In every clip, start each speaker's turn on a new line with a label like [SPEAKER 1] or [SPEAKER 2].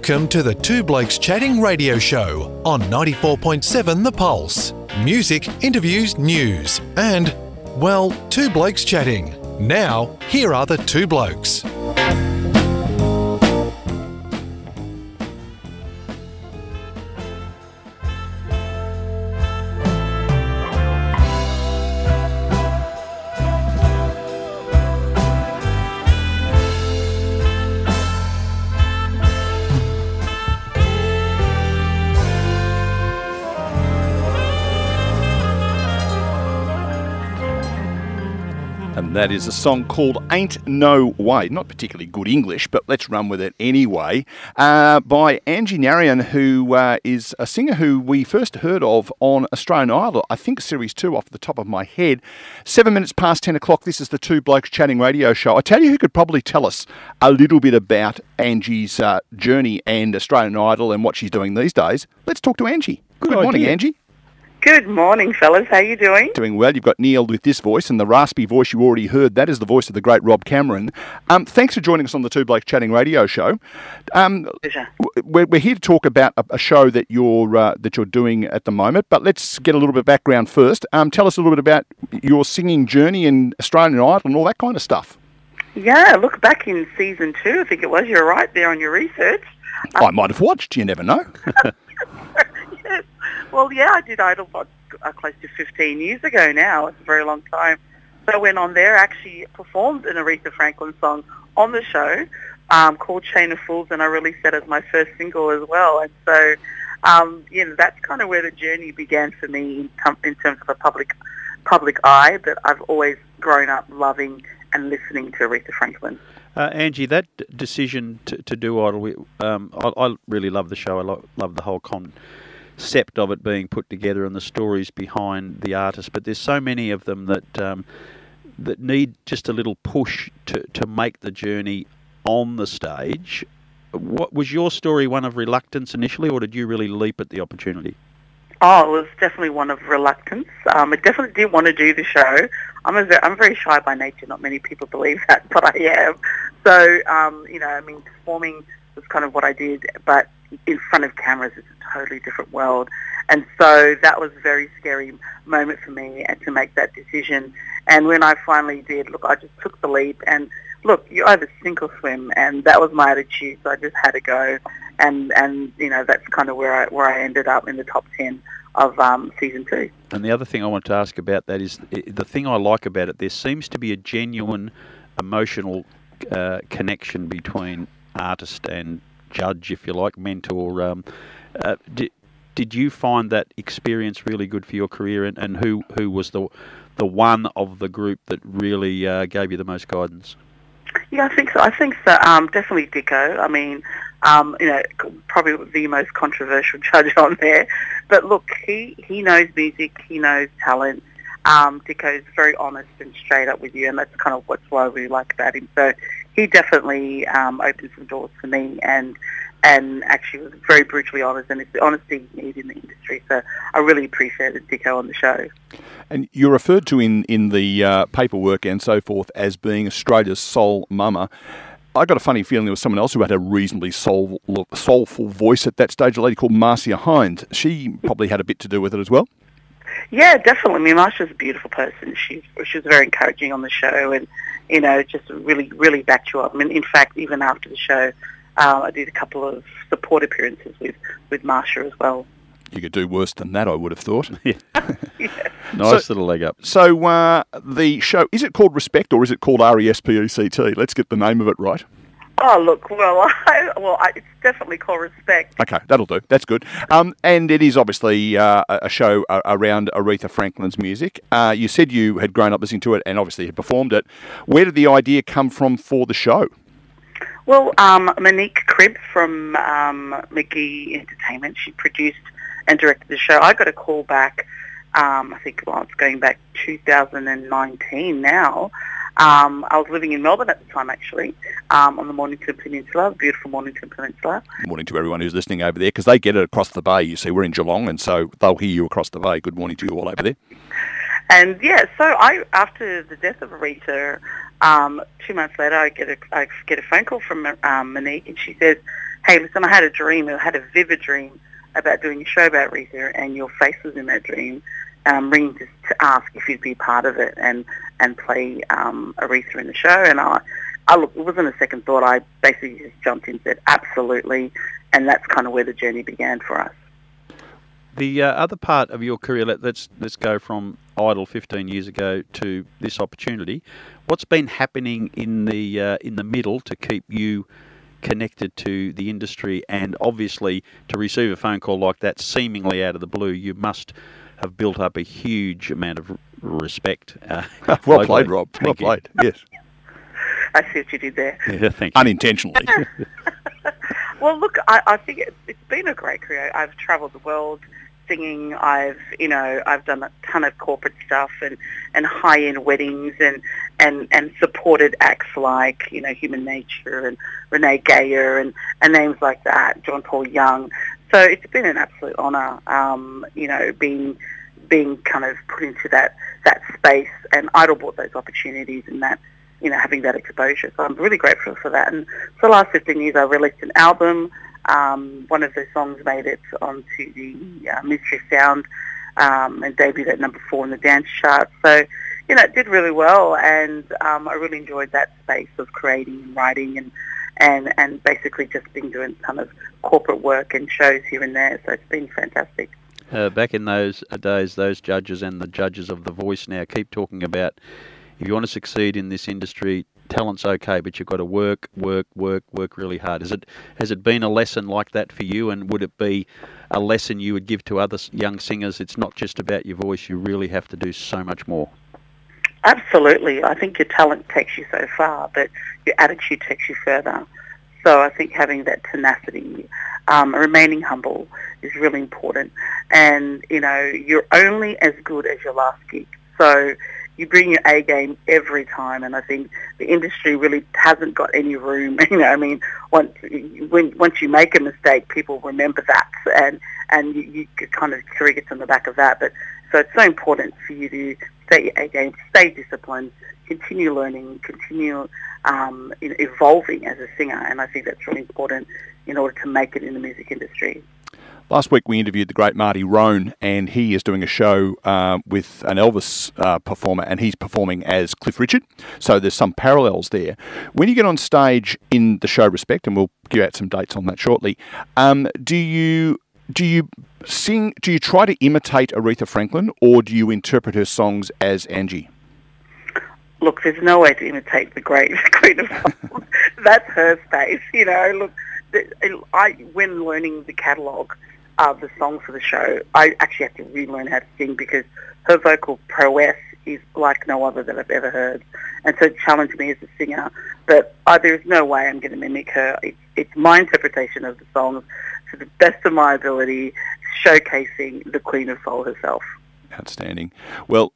[SPEAKER 1] Welcome to the Two Blokes Chatting radio show on 94.7 The Pulse. Music, interviews, news, and, well, two blokes chatting. Now, here are the two blokes.
[SPEAKER 2] And that is a song called Ain't No Way. Not particularly good English, but let's run with it anyway. By Angie Narayan, who is a singer who we first heard of on Australian Idol, I think Series 2 off the top of my head. 7 minutes past 10 o'clock, this is the Two Blokes Chatting radio show. I tell you who could probably tell us a little bit about Angie's journey and Australian Idol and what she's doing these days. Let's talk to Angie. Good morning, Angie.
[SPEAKER 3] Good morning, fellas. How you doing?
[SPEAKER 2] Doing well. You've got Neil with this voice, and the raspy voice you already heard, that is the voice of the great Rob Cameron. Thanks for joining us on the Two Blokes Chatting radio show.
[SPEAKER 3] Pleasure.
[SPEAKER 2] We're here to talk about a show that you're doing at the moment, but let's get a little bit of background first. Tell us a little bit about your singing journey in Australian Idol and all that kind of stuff.
[SPEAKER 3] Yeah, look, back in season 2, I think it was, you're right there on your research.
[SPEAKER 2] I might have watched, you never know.
[SPEAKER 3] Yes. Well, yeah, I did Idol close to 15 years ago now. It's a very long time. So I went on there, actually performed an Aretha Franklin song on the show called Chain of Fools, and I released that as my first single as well. And so, that's kind of where the journey began for me in terms of a public eye, but I've always grown up loving and listening to Aretha Franklin.
[SPEAKER 4] Angie, that decision to do Idol, I really love the show. I love the whole concept of it being put together and the stories behind the artists. But there's so many of them that need just a little push to make the journey on the stage. What was your story? One of reluctance initially, or did you really leap at the opportunity?
[SPEAKER 3] Oh, it was definitely one of reluctance. I definitely didn't want to do the show. I'm very shy by nature. Not many people believe that, but I am. So, performing was kind of what I did, but in front of cameras is a totally different world. And so that was a very scary moment for me to make that decision. And when I finally did, I just took the leap. And look, you either sink or swim, and that was my attitude. So I just had to go. And that's kind of where I ended up in the top 10 of season 2.
[SPEAKER 4] And the other thing I want to ask about that is the thing I like about it. There seems to be a genuine emotional connection between artist and judge, if you like, mentor. Did you find that experience really good for your career? And who was the one of the group that really gave you the most guidance?
[SPEAKER 3] Yeah, I think so. Definitely Dicko. I mean, probably the most controversial judge on there. But look, he knows music, he knows talent. Dicko's very honest and straight up with you, and that's kind of what I really like about him. So he definitely opened some doors for me, and actually was very brutally honest, and it's the honesty you need in the industry. So I really appreciated Dicko on the show.
[SPEAKER 2] And you're referred to in the paperwork and so forth as being Australia's soul mama. I got a funny feeling there was someone else who had a reasonably soulful voice at that stage, a lady called Marcia Hines. She probably had a bit to do with it as well.
[SPEAKER 3] Yeah, definitely. I mean, Marcia's a beautiful person. She was very encouraging on the show, and just really, really backed you up. I mean, in fact, even after the show, I did a couple of support appearances with Marcia as well.
[SPEAKER 2] You could do worse than that, I would have thought.
[SPEAKER 4] Yeah. Nice little leg up.
[SPEAKER 2] So the show, is it called Respect or is it called RESPECT? Let's get the name of it right.
[SPEAKER 3] Oh, look, it's definitely called Respect.
[SPEAKER 2] Okay, that'll do. That's good. And it is obviously a show around Aretha Franklin's music. You said you had grown up listening to it and obviously had performed it. Where did the idea come from for the show?
[SPEAKER 3] Well, Monique Cribb from McGee Entertainment, she produced and directed the show. I got a call back, I think it's going back 2019 now. I was living in Melbourne at the time, actually, on the Mornington Peninsula, beautiful Mornington Peninsula.
[SPEAKER 2] Morning to everyone who's listening over there, because they get it across the bay. You see, we're in Geelong, and so they'll hear you across the bay. Good morning to you all over there.
[SPEAKER 3] And yeah, so after the death of Aretha, 2 months later, I get a phone call from Monique, and she says, "Hey, listen, I had a dream. I had a vivid dream about doing a show about Aretha, and your face was in that dream. Ringing to ask if you'd be part of it and play Aretha in the show." And I look, it wasn't a second thought. I basically just jumped in and said, absolutely, and that's kind of where the journey began for us.
[SPEAKER 4] The other part of your career, let's go from Idol 15 years ago to this opportunity. What's been happening in the middle to keep you connected to the industry, and obviously to receive a phone call like that seemingly out of the blue, you must have built up a huge amount of respect.
[SPEAKER 2] Well played, Rob. Well played, yes.
[SPEAKER 3] I see what you did there.
[SPEAKER 4] Yeah, thank you.
[SPEAKER 2] Unintentionally.
[SPEAKER 3] Well, look, I think it's been a great career. I've travelled the world singing. I've done a ton of corporate stuff and high-end weddings and supported acts like, Human Nature and Renee Gayer and names like that, John Paul Young. So it's been an absolute honour, being kind of put into that space, and Idol brought those opportunities and that, having that exposure. So I'm really grateful for that. And for the last 15 years, I released an album. One of the songs made it onto the Mystery Sound and debuted at number 4 in the dance chart. So, it did really well, and I really enjoyed that space of creating and writing and basically just been doing a ton of corporate work and shows here and there. So it's been fantastic.
[SPEAKER 4] Back in those days, those judges and the judges of The Voice now keep talking about, if you want to succeed in this industry, talent's okay, but you've got to work really hard. Has it been a lesson like that for you, and would it be a lesson you would give to other young singers? It's not just about your voice, you really have to do so much more.
[SPEAKER 3] Absolutely. I think your talent takes you so far, but your attitude takes you further. So I think having that tenacity, remaining humble is really important. And, you're only as good as your last gig. So you bring your A game every time, and I think the industry really hasn't got any room. Once you make a mistake, people remember that, and you kind of career gets on the back of that. But so it's so important for you to stay your A game, stay disciplined, continue learning, continue evolving as a singer, and I think that's really important in order to make it in the music industry.
[SPEAKER 2] Last week we interviewed the great Marty Roan, and he is doing a show with an Elvis performer, and he's performing as Cliff Richard. So there's some parallels there. When you get on stage in the show Respect, and we'll give out some dates on that shortly, do you sing? Do you try to imitate Aretha Franklin, or do you interpret her songs as Angie?
[SPEAKER 3] Look, there's no way to imitate the great Queen of Soul. That's her space, Look, when learning the catalogue of the songs for the show, I actually had to relearn how to sing because her vocal prowess is like no other that I've ever heard. And so it challenged me as a singer. But there's no way I'm going to mimic her. It's my interpretation of the songs to the best of my ability, showcasing the Queen of Soul herself.
[SPEAKER 2] Outstanding. Well,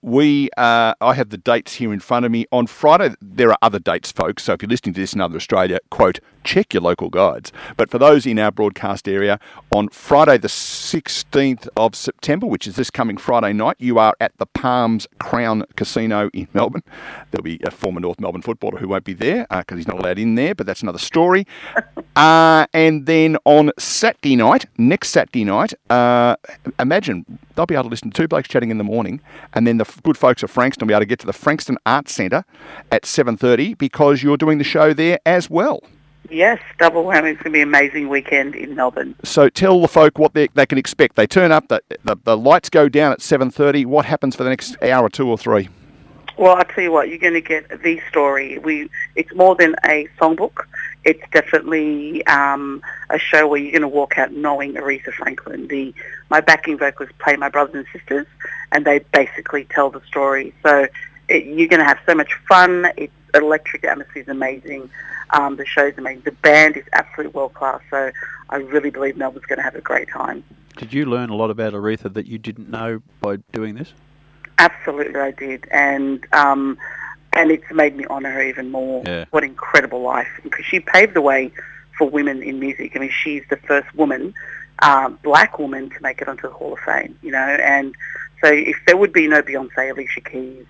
[SPEAKER 2] I have the dates here in front of me. On Friday, there are other dates, folks, so if you're listening to this in other Australia, quote, check your local guides. But for those in our broadcast area, on Friday the 16th of September, which is this coming Friday night, you are at the Palms Crown Casino in Melbourne. There'll be a former North Melbourne footballer who won't be there because he's not allowed in there, but that's another story. And then on Saturday night, next Saturday night, imagine they'll be able to listen to Two Blokes Chatting in the morning, and then the good folks of Frankston will be able to get to the Frankston Arts Centre at 7:30 because you're doing the show there as well.
[SPEAKER 3] Yes, double whammy. It's going to be an amazing weekend in Melbourne.
[SPEAKER 2] So tell the folk what they can expect. They turn up, the lights go down at 7:30. What happens for the next hour, 2 or 3?
[SPEAKER 3] Well, I'll tell you what, you're going to get the story. It's more than a songbook. It's definitely a show where you're going to walk out knowing Aretha Franklin. My backing vocals play my brothers and sisters, and they basically tell the story. So you're going to have so much fun. It's electric. The atmosphere is amazing. The show's amazing. The band is absolutely world-class. So I really believe Melbourne's going to have a great time.
[SPEAKER 4] Did you learn a lot about Aretha that you didn't know by doing this?
[SPEAKER 3] Absolutely, I did, and it's made me honour her even more.
[SPEAKER 4] Yeah.
[SPEAKER 3] What incredible life! Because she paved the way for women in music. I mean, she's the first woman, black woman, to make it onto the Hall of Fame. And So if there would be no Beyonce, Alicia Keys,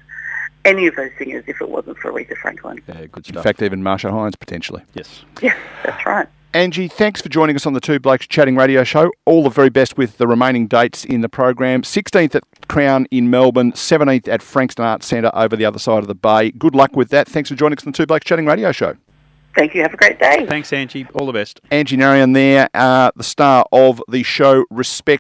[SPEAKER 3] any of those singers if it wasn't for Aretha Franklin.
[SPEAKER 4] Yeah, good
[SPEAKER 2] In
[SPEAKER 4] stuff.
[SPEAKER 2] fact, even Marsha Hines, potentially.
[SPEAKER 4] Yes.
[SPEAKER 3] Yes, that's right.
[SPEAKER 2] Angie, thanks for joining us on the Two Blokes Chatting radio show. All the very best with the remaining dates in the program. 16th at Crown in Melbourne, 17th at Frankston Arts Centre over the other side of the bay. Good luck with that. Thanks for joining us on the Two Blokes Chatting radio show.
[SPEAKER 3] Thank you. Have a great day.
[SPEAKER 4] Thanks, Angie. All the best.
[SPEAKER 2] Angie Narayan there, the star of the show Respect.